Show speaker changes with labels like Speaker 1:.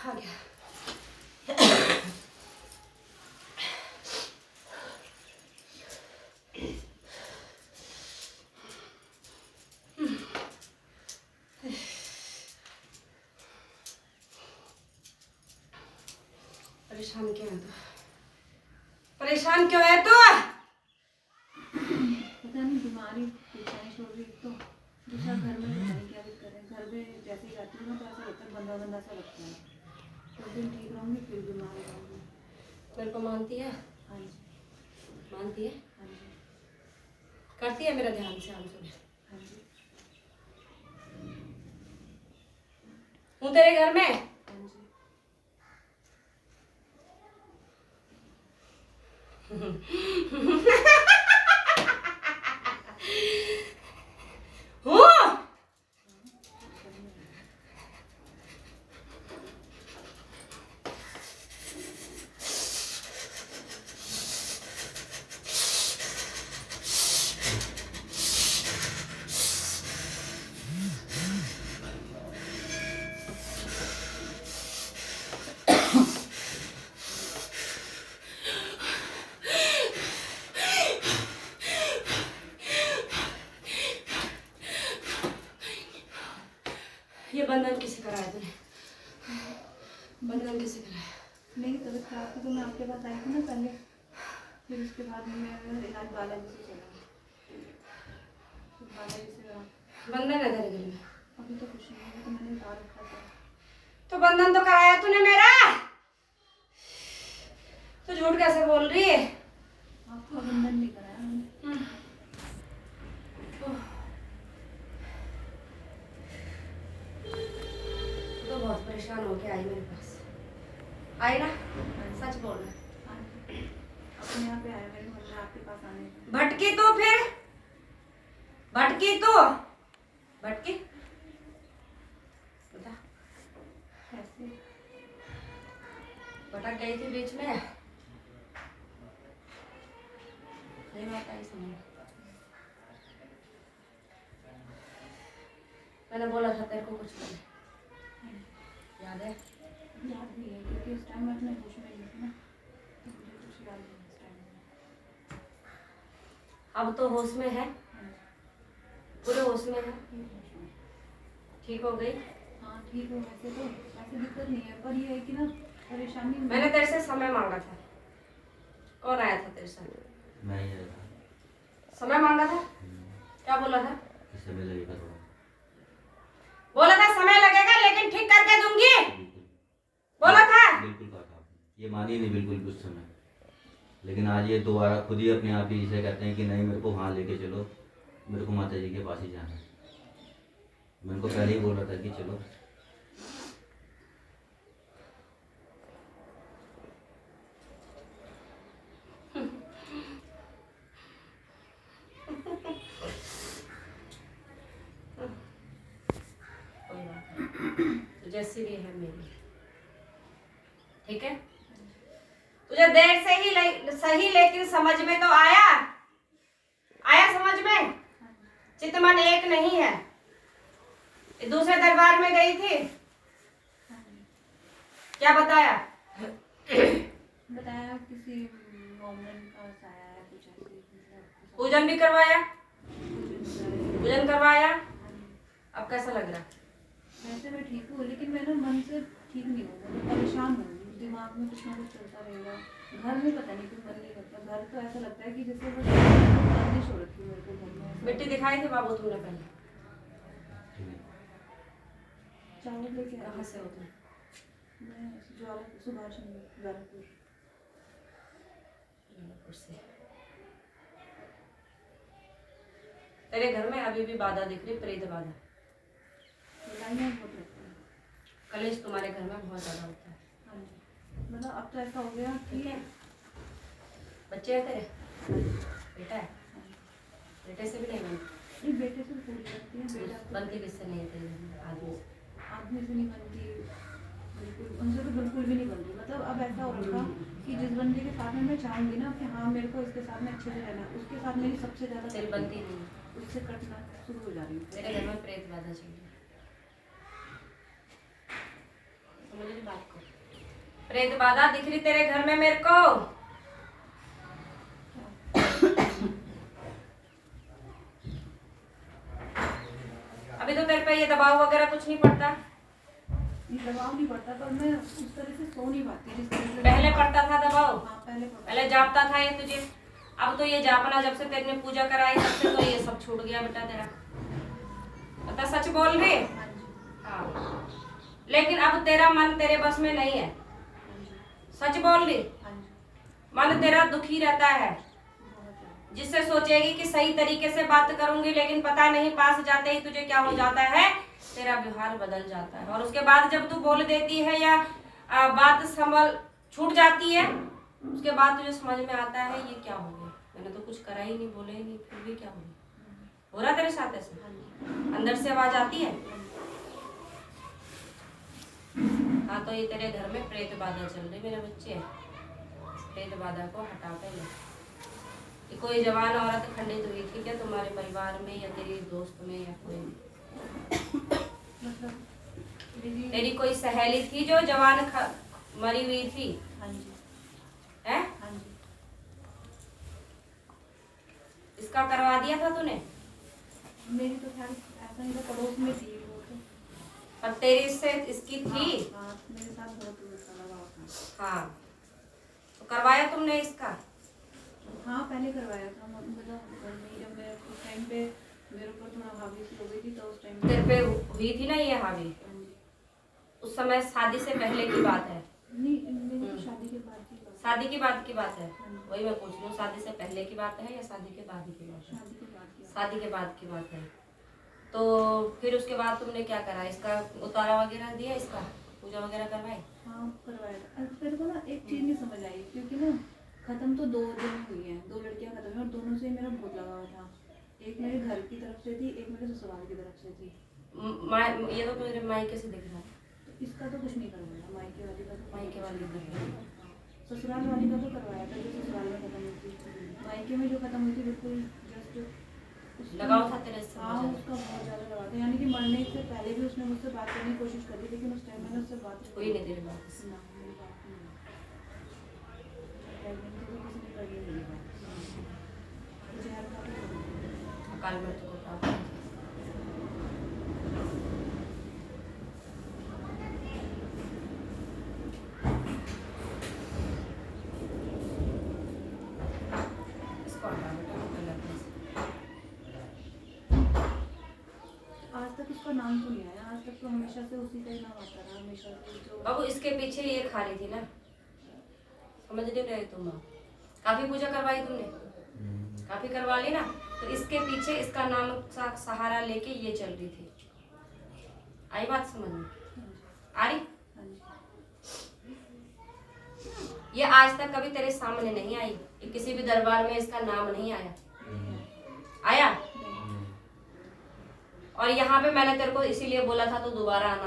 Speaker 1: आ गया। परेशान क्यों है तू? परेशान क्यों है तू?
Speaker 2: पता नहीं बीमारी परेशानी छोड़ रही तो दूसरा घर में पता नहीं क्या दिक्कत है। घर में जैसे ही जाती हूँ ना तो ऐसा लगता है बंदा बंदा सा लगता है। कुछ दिन ठीक रहूँगी फिर बीमार हो जाऊँगी।
Speaker 1: मेरे को मानती है?
Speaker 2: हाँ जी।
Speaker 1: मानती है?
Speaker 2: हाँ जी।
Speaker 1: करती है मेरा ध्यान से हम सुबह?
Speaker 2: हाँ जी।
Speaker 1: हूँ तेरे घर में?
Speaker 2: हाँ जी।
Speaker 1: हूँ? ये बंधन किसे कराया तूने? बंधन किसे कराया?
Speaker 2: मेरी तबीयत खराब थी तो मैं आपके पास आई थी ना पहले। फिर उसके बाद मेरा इलाज बालाजी से चला। फिर बालाजी से
Speaker 1: बंधन है तेरे घर में?
Speaker 2: अभी तो कुछ नहीं है, तो मैंने उतार रखा था।
Speaker 1: तो बंधन तो कराया तूने मेरा। तू झूठ कैसे बोल रही है?
Speaker 2: आपका बंधन नहीं कराया मैंने।
Speaker 1: तो बहुत परेशान होके आई मेरे पास। आई ना? सच बोल रहा है।
Speaker 2: हाँ जी। अपने यहाँ पे आया मेरे मन में आपके पास आने का।
Speaker 1: भटकी तो फिर? भटकी तो? भटकी? बता।
Speaker 2: कैसे?
Speaker 1: भटक गई थी बीच में। ये बात आई समझ। मैंने बोला था तेरे को कुछ करने। याद है?
Speaker 2: याद नहीं है क्योंकि उस टाइम मैं अपने होश में नहीं थी ना, तो मुझे कुछ याद नहीं उस टाइम में।
Speaker 1: अब तो होश में है? पूरे होश में है?
Speaker 2: होश में।
Speaker 1: ठीक हो गई?
Speaker 2: हाँ ठीक हो वैसे तो ऐसे दिक्कत नहीं है, पर ये है कि ना परेशानी।
Speaker 1: मैंने तेरे से समय मांगा था। कौन आया था तेरे साथ?
Speaker 3: मैं ही आया था।
Speaker 1: समय मांगा था? क्या बोला था?
Speaker 3: समय लगेगा थोड़ा।
Speaker 1: बोला था समय लगेगा लेकिन ठीक करके दूंगी।
Speaker 3: बिल्कुल
Speaker 1: बोला था?
Speaker 3: बिल्कुल कहा था आपने। ये मानी नहीं बिल्कुल भी उस समय, लेकिन आज ये दोबारा खुद ही अपने आप ही इसे कहते हैं कि नहीं मेरे को वहाँ लेके चलो, मेरे को माता जी के पास ही जाना है। मैं उनको पहले ही बोल रहा था कि चलो।
Speaker 1: तो जैसी भी है मेरी, ठीक है? तुझे देर से ही सही लेकिन समझ में तो आया। आया समझ में? चितमन एक नहीं है। दूसरे दरबार में गई थी, क्या बताया?
Speaker 2: बताया किसी मोमन का साया है कुछ ऐसे, मतलब
Speaker 1: पूजन भी करवाया?
Speaker 2: पूजन
Speaker 1: पूजन करवाया?
Speaker 2: कराया।
Speaker 1: अब कैसा लग रहा?
Speaker 2: वैसे मैं ठीक हूँ लेकिन मैं ना मन से ठीक नहीं हूँ, मतलब परेशान हूँ। दिमाग में कुछ ना कुछ चलता रहेगा। घर में पता नहीं क्यों मन नहीं करता। घर तो ऐसा लगता है कि जैसे बस बंदिश हो रखी है मेरे को घर में।
Speaker 1: मिट्टी दिखाई थी बाबू तुमने पहले?
Speaker 2: चावल लेके
Speaker 1: कहाँ से हो तुम?
Speaker 2: मैं ज्वालापुर, सुभाष नगर ज्वालापुर।
Speaker 1: से। तेरे घर में अभी भी बाधा दिख रही, प्रेत बाधा।
Speaker 2: लड़ाइयाँ बहुत रहती हैं।
Speaker 1: कलेश तुम्हारे घर में बहुत ज्यादा होता है।
Speaker 2: हाँ जी, मतलब अब तो ऐसा हो गया
Speaker 1: ठीक
Speaker 2: कि
Speaker 1: है? बच्चे हैं तेरे? बेटा है? बेटे से भी नहीं बनती?
Speaker 2: नहीं, बेटे से पूरी बनती है। बेटा तो
Speaker 1: बनती किससे नहीं है तेरे घर में? आदमी से?
Speaker 2: आदमी से नहीं बनती बिल्कुल, उनसे तो बिल्कुल भी नहीं बनती। मतलब अब ऐसा हो रखा कि जिस बंदे के साथ में मैं चाहूँगी ना कि हाँ मेरे को इसके साथ में अच्छे से रहना, उसके साथ मेरी सबसे ज़्यादा
Speaker 1: तेरी बनती नहीं है।
Speaker 2: उससे कटना शुरू हो जा रही है।
Speaker 1: तेरे घर में प्रेत बाधा चल रही है। समझ रही बात को? प्रेत बाधा दिख रही तेरे घर में मेरे को। अभी तो तेरे पे ये दबाव वगैरह कुछ नहीं पड़ता।
Speaker 2: ये दबाव नहीं पड़ता, पर मैं उस तरह से सो नहीं पाती जिस तरह से
Speaker 1: पहले पड़ता था दबाव,
Speaker 2: हाँ पहले पड़ता
Speaker 1: पहले जापता था ये तुझे। अब तो ये जापना जब से तेरे ने पूजा कराई तब से तो ये सब छूट गया बेटा तेरा। पता सच बोल रही है?
Speaker 2: हाँ जी,
Speaker 1: हाँ। लेकिन अब तेरा मन तेरे बस में नहीं है।
Speaker 2: हाँ जी,
Speaker 1: सच बोल रही?
Speaker 2: हाँ जी,
Speaker 1: मन तेरा दुखी रहता है,
Speaker 2: बहुत ज़्यादा।
Speaker 1: जिससे सोचेगी कि सही तरीके से बात करूंगी, लेकिन पता नहीं पास जाते ही तुझे क्या हो जाता है, तेरा व्यवहार बदल जाता है। और उसके बाद जब तू बोल देती है या बात संभल छूट जाती है, उसके बाद तुझे समझ में आता है ये क्या हो गया, मैंने तो कुछ करा ही नहीं, बोले ही नहीं, फिर भी क्या हो गया। हो रहा तेरे साथ ऐसे?
Speaker 2: हाँ जी,
Speaker 1: अंदर से आवाज आती है?
Speaker 2: हाँ जी।
Speaker 1: हाँ, तो ये तेरे घर में प्रेत बाधा चल रही मेरे बच्चे। प्रेत बाधा को हटा कर ले। ये कोई जवान औरत खंडित हुई थी क्या तुम्हारे परिवार में, या तेरी दोस्त में, या कोई
Speaker 2: मतलब मेरी
Speaker 1: तेरी कोई सहेली थी जो जवान मरी हुई थी?
Speaker 2: हाँ जी,
Speaker 1: है?
Speaker 2: हाँ जी।
Speaker 1: इसका करवा दिया था तूने?
Speaker 2: मेरी तो खैर ऐसा नहीं था, पड़ोस में थी वो तो।
Speaker 1: पर तेरी इससे इसकी थी?
Speaker 2: हाँ, मेरे साथ बहुत उसका लगाव था।
Speaker 1: हाँ, तो करवाया तुमने इसका?
Speaker 2: हाँ, पहले करवाया था, मतलब घर में जब मैं उस टाइम पे मेरे ऊपर थोड़ा हावी सी हो गई थी, तो उस टाइम
Speaker 1: तेरे पे हुई थी ना ये हावी?
Speaker 2: हाँ जी।
Speaker 1: उस समय शादी से पहले की बात है?
Speaker 2: नहीं, मेरी तो शादी के बाद की बात है।
Speaker 1: शादी की बात की बात है?
Speaker 2: हाँ जी।
Speaker 1: वही मैं पूछ रही हूँ, शादी से पहले की बात है या शादी के बाद की बात है?
Speaker 2: शादी के बाद की बात
Speaker 1: शादी के बाद की बात है। तो फिर उसके बाद तुमने क्या करा? इसका उतारा वगैरह दिया, इसका पूजा वगैरह करवाई?
Speaker 2: हाँ, करवाया था। मेरे को ना एक चीज़ नहीं समझ आई, क्योंकि ना खत्म तो दो दिन हुई हैं, दो लड़कियां खत्म हैं, और दोनों से मेरा बहुत लगाव था। एक मेरे घर की तरफ से थी, एक मेरे ससुराल की तरफ से थी।
Speaker 1: ये तो मेरे मायके से दिख रहा है।
Speaker 2: तो इसका तो कुछ नहीं करवाया, मायके वाली का तो
Speaker 1: मायके वाली का करवाया।
Speaker 2: ससुराल वाली का तो करवाया था, जो ससुराल में खत्म हुई थी। मायके में जो खत्म हुई थी बिल्कुल जस्ट
Speaker 1: लगाव था तेरे से?
Speaker 2: हाँ, उसका बहुत ज़्यादा लगाव था, यानी कि मरने से पहले भी उसने मुझसे बात करने की कोशिश करी, लेकिन उस टाइम मैंने उससे बात
Speaker 1: कोई नहीं तेरी बात से।
Speaker 2: ना, मेरी बात नहीं हुई। प्रेगनेंट थी तो किसी ने कर ही नहीं बात। जहर का भी नहीं।
Speaker 1: अकाल मृत्यु को प्राप्त हो। इसको हटा बेटा, वो गलत है।
Speaker 2: आज तक उसका नाम तो नहीं आया, आज तक तो हमेशा से उसी का ही नाम आता रहा, हमेशा से जो
Speaker 1: बाबू इसके पीछे ये खा रही थी ना, समझ नहीं रहे तुम? काफी पूजा करवाई तुमने, काफी करवा ली ना, तो इसके पीछे इसका नाम सहारा लेके ये चल रही थी। आई बात समझ में? आ रही?
Speaker 2: हाँ जी,
Speaker 1: ये आज तक कभी तेरे सामने नहीं आई, ये किसी भी दरबार में इसका नाम नहीं आया? आया?
Speaker 2: नहीं।
Speaker 1: और यहाँ पे मैंने तेरे को इसीलिए बोला था तो दोबारा आना